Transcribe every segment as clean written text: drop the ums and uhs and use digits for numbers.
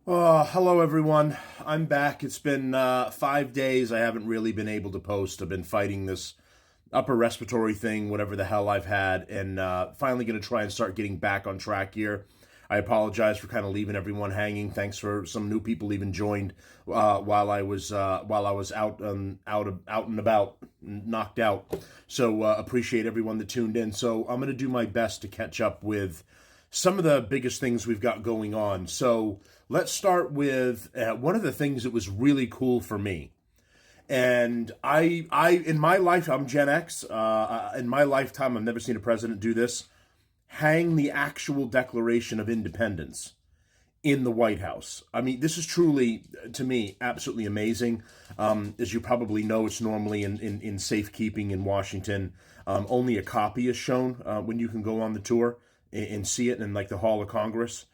Hello everyone. I'm back. It's been 5 days. I haven't really been able to post. I've been fighting this upper respiratory thing, whatever the hell I've had, and finally going to try and start getting back on track here. I apologize for kind of leaving everyone hanging. Thanks for some new people even joined while I was out and about, knocked out. So appreciate everyone that tuned in. So I'm going to do my best to catch up with some of the biggest things we've got going on. So let's start with one of the things that was really cool for me. And in my life, I'm Gen X. In my lifetime, I've never seen a president do this. Hang the actual Declaration of Independence in the White House. I mean, this is truly, to me, absolutely amazing. As you probably know, it's normally in safekeeping in Washington. Only a copy is shown when you can go on the tour and see it in like the Hall of Congress.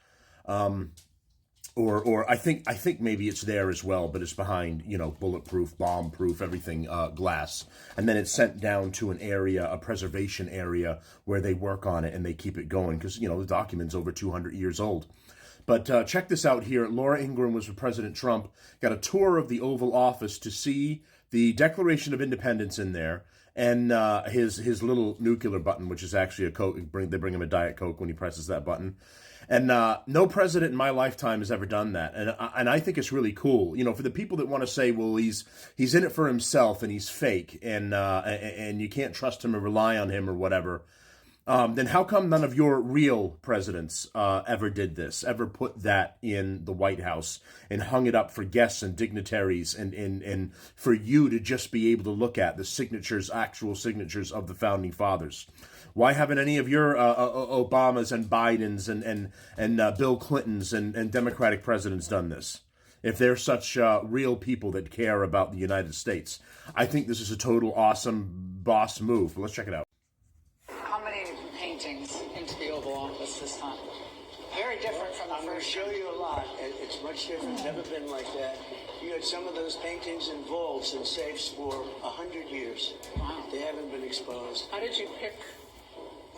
Or I think maybe it's there as well, but it's behind, bulletproof, bomb-proof, everything, glass. And then it's sent down to an area, a preservation area, where they work on it and they keep it going because, the document's over 200 years old. But check this out here. Laura Ingraham was with President Trump, got a tour of the Oval Office to see the Declaration of Independence in there, and his little nuclear button, which is actually a Coke. They bring him a Diet Coke when he presses that button. And no president in my lifetime has ever done that, and I think it's really cool. For the people that want to say, well, he's in it for himself and he's fake, and you can't trust him or rely on him or whatever. Then how come none of your real presidents ever did this, ever put that in the White House and hung it up for guests and dignitaries and for you to just be able to look at the signatures, actual signatures of the Founding Fathers? Why haven't any of your Obamas and Bidens and Bill Clintons and Democratic presidents done this? If they're such real people that care about the United States. I think this is a total awesome boss move. Let's check it out. How many paintings into the Oval Office this time? Very different from the I'm going to first. show you a lot. It's much different. Never been like that. You had some of those paintings in vaults and safes for 100 years. Wow. They haven't been exposed. How did you pick?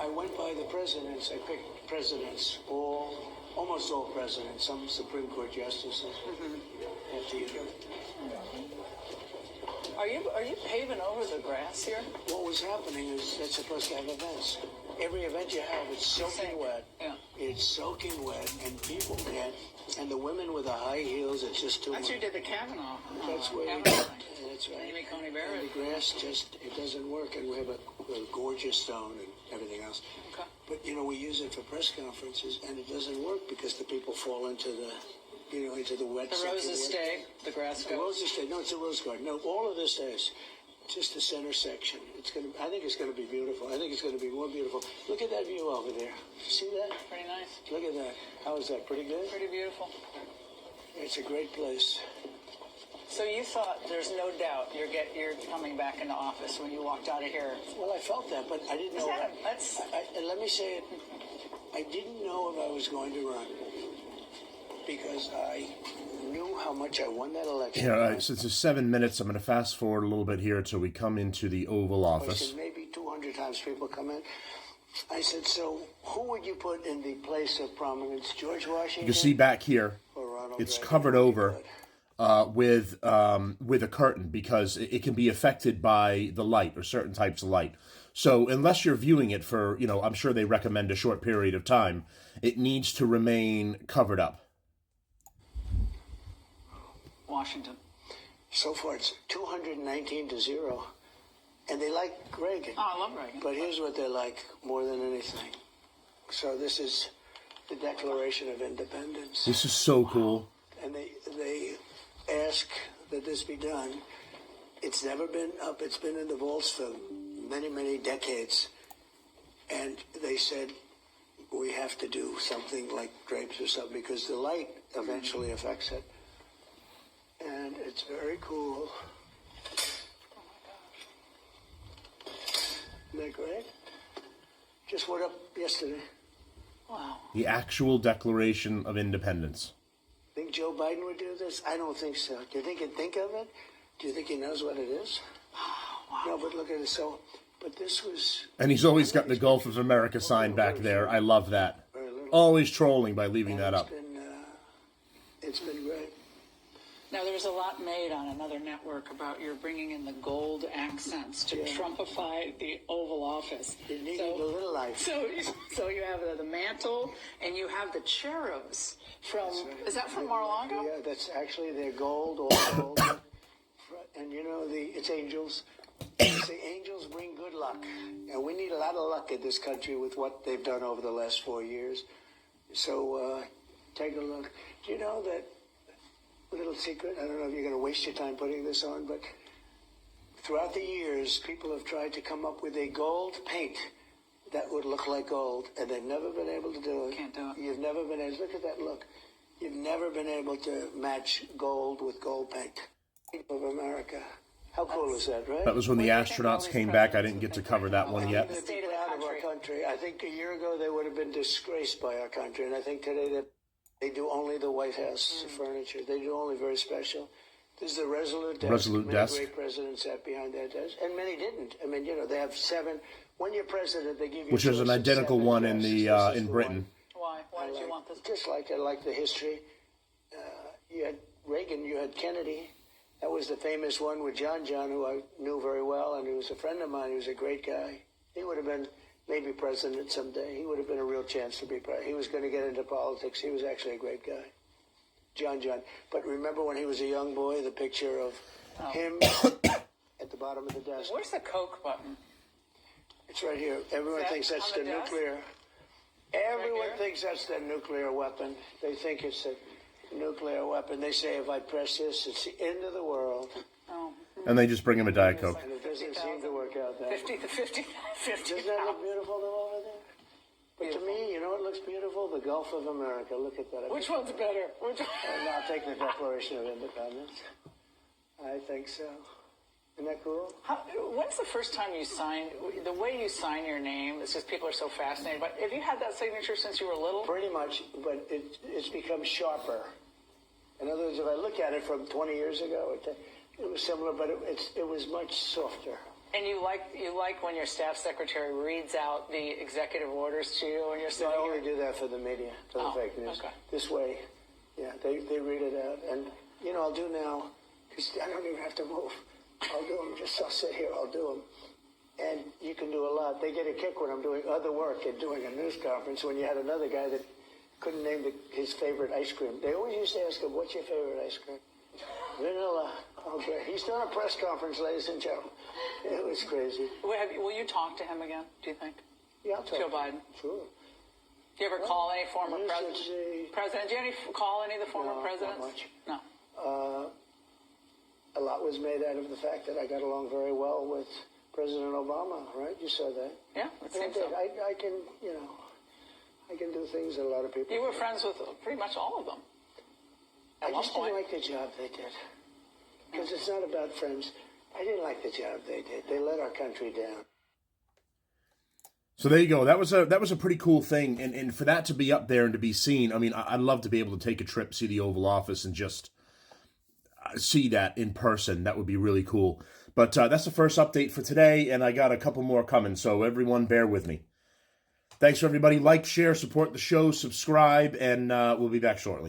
I went by the presidents. I picked presidents, almost all presidents, some Supreme Court justices. After you. Are you paving over the grass here? What was happening is that's supposed to have events. Every event you have, it's soaking wet. Yeah. It's soaking wet, and people can't. And the women with the high heels, it's just too much. That's who did the Kavanaugh. That's where Kavanaugh thing. that's right. Amy Coney Barrett. And the grass it doesn't work, and we have a gorgeous stone and everything else. Okay. But we use it for press conferences, and it doesn't work because the people fall into the into the wet. The roses stay. The grass The goes. roses stay. No, it's a rose garden. No, all of this stays. Just the center section. I think it's gonna be beautiful. I think it's gonna be more beautiful. Look at that view over there. See that? Pretty nice. Look at that. How is that? Pretty good? Pretty beautiful. It's a great place. So you thought there's no doubt you're coming back into office when you walked out of here. Well, I felt that, but I didn't know. And let me say it. I didn't know if I was going to run because I knew how much I won that election. Yeah, all right, since it's 7 minutes, I'm going to fast forward a little bit here until we come into the Oval Office. Maybe 200 times people come in. I said, so who would you put in the place of prominence? George Washington? You can see back here, or Ronald it's Reagan? covered over with a curtain because it can be affected by the light or certain types of light. So unless you're viewing it for, I'm sure they recommend a short period of time, it needs to remain covered up. Washington. So far, it's 219-0. And they like Reagan. Oh, I love Reagan. But here's what they like more than anything. So this is the Declaration of Independence. This is so cool. And they ask that this be done. It's never been up. It's been in the vaults for many, many decades. And they said, we have to do something like drapes or something because the light eventually affects it. And it's very cool. Isn't that great? Just went up yesterday. Wow. The actual Declaration of Independence. Think Joe Biden would do this? I don't think so. Do you think he'd think of it? Do you think he knows what it is? Wow. No, but look at it. So, but this was... And he's always got the Gulf of America sign back there. I love that. Always trolling by leaving that up. It's been great. Now, there was a lot made on another network about you're bringing in the gold accents to Trumpify the Oval Office. It needed a little life. So you have the mantle and you have the cherubs from, is that from Mar-a-Lago? Yeah, that's actually their gold, all gold. And you know, it's angels. The angels bring good luck. And we need a lot of luck in this country with what they've done over the last 4 years. So take a look. Do you know that little secret? I don't know if you're going to waste your time putting this on, but throughout the years, people have tried to come up with a gold paint that would look like gold, and they've never been able to do it. Can't do it. You've never been able. Look at that look. You've never been able to match gold with gold paint. Of America. How cool is that, right? That was when the astronauts came back. I didn't get to cover that one yet. They'd be proud of our country. I think a year ago they would have been disgraced by our country, and I think today they do only the White House furniture. They do only very special. This is the Resolute desk. Resolute many desk. Great presidents sat behind that desk, and many didn't. I mean, you know, they have 7. When you're president, they give you Which is an choice of identical 7 one in desks. the This is in the Britain. Why? Why did you want this? Just like I like the history. You had Reagan, you had Kennedy. That was the famous one with John, who I knew very well, and he was a friend of mine. He was a great guy. He would have been maybe president someday. He would have been a real chance to be president. He was going to get into politics. He was actually a great guy. John. But remember when he was a young boy, the picture of him at the bottom of the desk? Where's the Coke button? It's right here. Everyone That thinks that's on the the desk? nuclear. Everyone here? thinks that's the nuclear weapon. They think it's a nuclear weapon. They say if I press this, it's the end of the world. Oh, And they just bring him a Diet Coke. And it doesn't seem to work out that way. 50. Doesn't that look beautiful though over there? But to me, you know what looks beautiful? The Gulf of America. Look at that. Which one's better? Which one? And I'll take the Declaration of Independence. I think so. Isn't that cool? When's the first time you signed? The way you sign your name, it's just people are so fascinated. But have you had that signature since you were little? Pretty much, but it's become sharper. In other words, if I look at it from 20 years ago, it was similar, but it was much softer. And you like when your staff secretary reads out the executive orders to you when you're So sitting I only here? do that for the media, for the fake news. Okay. This way, yeah, they read it out. And, you know, I'll do now, because I don't even have to move. I'll do them, I'll sit here, I'll do them. And you can do a lot. They get a kick when I'm doing other work and doing a news conference when you had another guy that couldn't name his favorite ice cream. They always used to ask him, what's your favorite ice cream? Vanilla. Oh, great. He's doing a press conference, ladies and gentlemen. It was crazy. Will you talk to him again, do you think? Yeah, I'll talk. Joe Biden. Sure. Do you ever call any former you should president? Do you call any of the former No, not presidents? much. No. A lot was made out of the fact that I got along very well with President Obama, right? You saw that. Yeah, it I seems did. so. I can, you know, I can do things that a lot of people You were can't. friends with pretty much all of them. I At one just point. didn't like the job they did. Because it's not about friends. I didn't like the job they did. They let our country down. So there you go. That was a pretty cool thing, and for that to be up there and to be seen. I mean, I'd love to be able to take a trip, see the Oval Office, and just see that in person. That would be really cool. But that's the first update for today, and I got a couple more coming. So everyone, bear with me. Thanks for everybody. Like, share, support the show, subscribe, and we'll be back shortly.